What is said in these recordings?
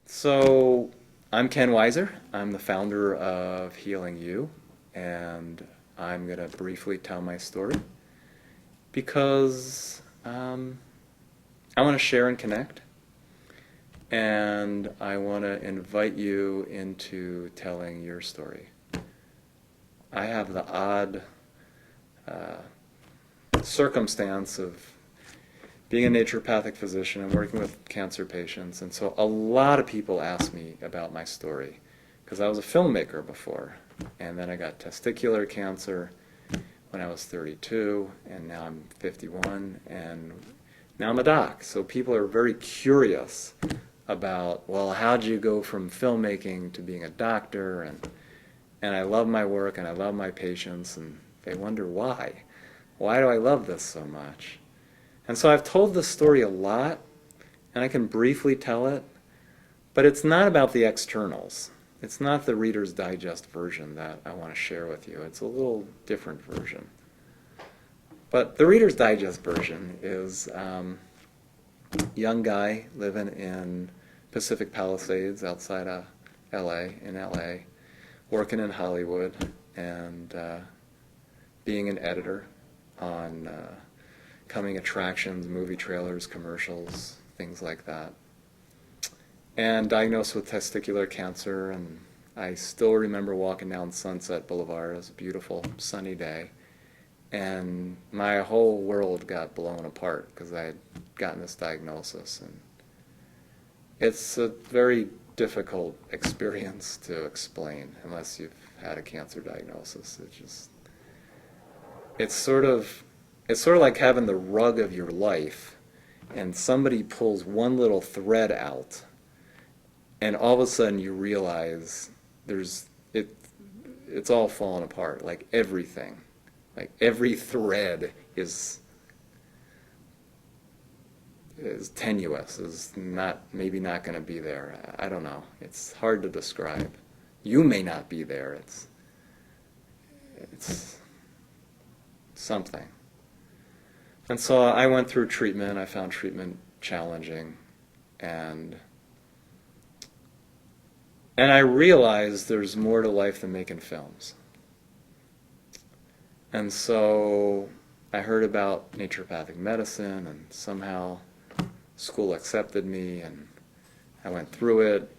So I'm Ken Weizer. I'm the founder of HealingU, and I'm going to briefly tell my story because I want to share and connect, and I want to invite you into telling your story. I have the odd uh, circumstance of being a naturopathic physician and working with cancer patients, and so a lot of people ask me about my story because I was a filmmaker before, and then I got testicular cancer when I was 32, and now I'm 51, and now I'm a doc. So people are very curious about, well, how'd you go from filmmaking to being a doctor? And I love my work and I love my patients, and they wonder why. Why do I love this so much? And so I've told this story a lot, and I can briefly tell it, but it's not about the externals. It's not the Reader's Digest version that I want to share with you. It's a little different version. But the Reader's Digest version is a young guy living in Pacific Palisades outside of in LA, working in Hollywood, and being an editor on coming attractions, movie trailers, commercials, things like that. And diagnosed with testicular cancer, and I still remember walking down Sunset Boulevard. It was a beautiful sunny day, and my whole world got blown apart because I had gotten this diagnosis. And it's a very difficult experience to explain unless you've had a cancer diagnosis. It's sort of like having the rug of your life, and somebody pulls one little thread out, and all of a sudden you realize it's all falling apart. Like everything, like every thread is tenuous, is maybe not going to be there. I don't know. It's hard to describe. You may not be there. It's something. And so I went through treatment. I found treatment challenging, and I realized there's more to life than making films. And so I heard about naturopathic medicine, and somehow school accepted me, and I went through it,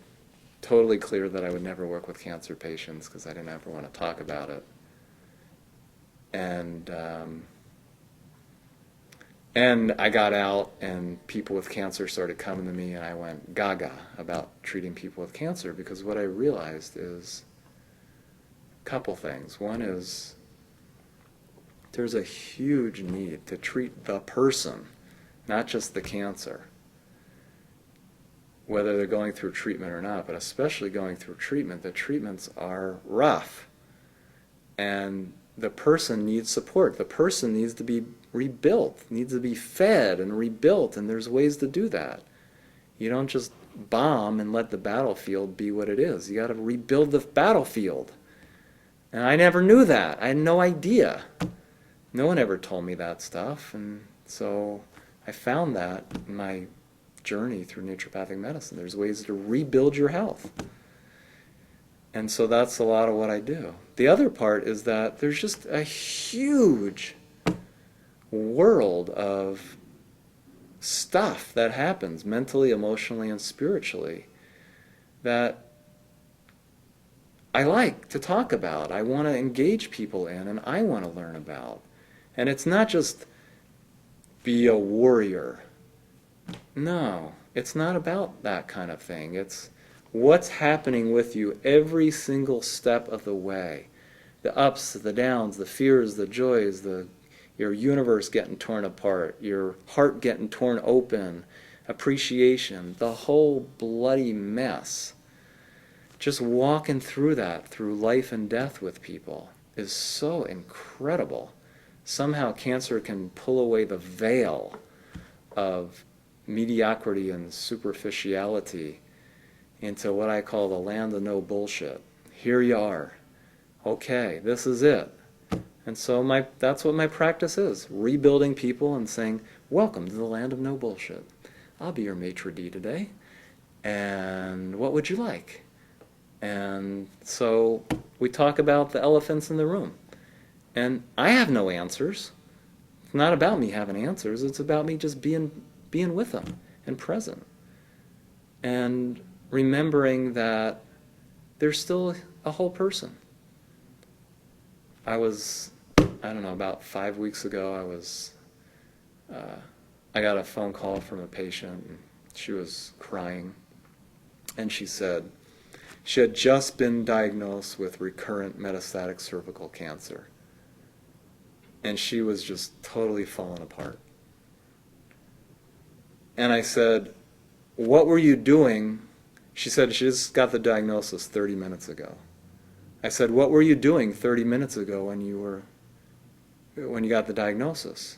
totally clear that I would never work with cancer patients because I didn't ever want to talk about it. And I got out, and people with cancer started coming to me, and I went gaga about treating people with cancer, because what I realized is a couple things. One is there's a huge need to treat the person, not just the cancer, whether they're going through treatment or not, but especially going through treatment. The treatments are rough, and the person needs support. The person needs to be rebuilt, needs to be fed and rebuilt, and there's ways to do that. You don't just bomb and let the battlefield be what it is. You got to rebuild the battlefield. And I never knew that. I had no idea. No one ever told me that stuff, and so I found that in my journey through naturopathic medicine. There's ways to rebuild your health. And so that's a lot of what I do. The other part is that there's just a huge world of stuff that happens mentally, emotionally, and spiritually that I like to talk about. I want to engage people in, and I want to learn about. And it's not just be a warrior. No, it's not about that kind of thing. It's what's happening with you every single step of the way. The ups, the downs, the fears, the joys, your universe getting torn apart, your heart getting torn open, appreciation, the whole bloody mess. Just walking through that, through life and death with people, is so incredible. Somehow cancer can pull away the veil of mediocrity and superficiality into what I call the land of no bullshit. Here you are. Okay, this is it. And so that's what my practice is, rebuilding people and saying, welcome to the land of no bullshit. I'll be your maitre d' today, And what would you like? And so we talk about the elephants in the room. And I have no answers. It's not about me having answers. It's about me just being with them and present. And remembering that they're still a whole person. I don't know, about 5 weeks ago, I got a phone call from a patient, and she was crying. And she said she had just been diagnosed with recurrent metastatic cervical cancer. And she was just totally falling apart. And I said, what were you doing? She said she just got the diagnosis 30 minutes ago. I said, what were you doing 30 minutes ago when you got the diagnosis?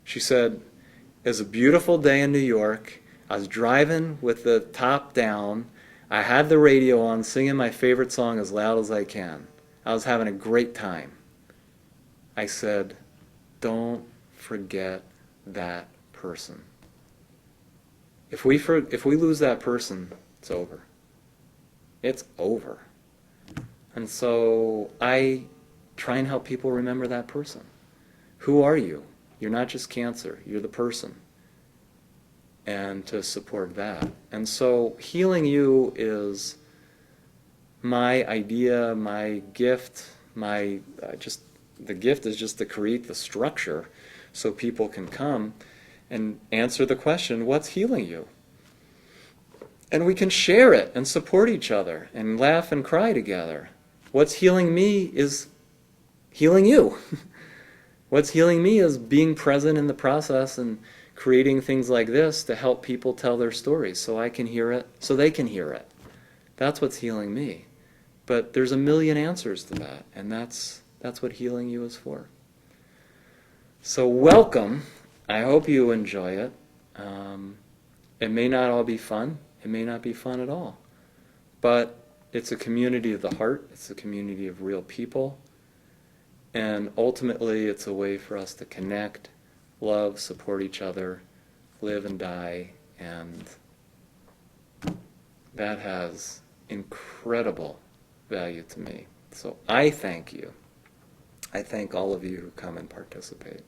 She said, it was a beautiful day in New York. I was driving with the top down. I had the radio on, singing my favorite song as loud as I can. I was having a great time. I said, don't forget that person. If we lose that person, it's over. It's over. And so I try and help people remember that person. Who are you? You're not just cancer. You're the person. And to support that. And so HealingU is my idea, my gift, the gift is just to create the structure so people can come and answer the question, what's healing you? And we can share it and support each other and laugh and cry together. What's healing me is healing you. What's healing me is being present in the process and creating things like this to help people tell their stories so I can hear it, so they can hear it. That's what's healing me. But there's a million answers to that, and that's what HealingU is for. So welcome. I hope you enjoy it. It may not all be fun. It may not be fun at all. But it's a community of the heart. It's a community of real people. And ultimately, it's a way for us to connect, love, support each other, live and die. And that has incredible value to me. So I thank you. I thank all of you who come and participate.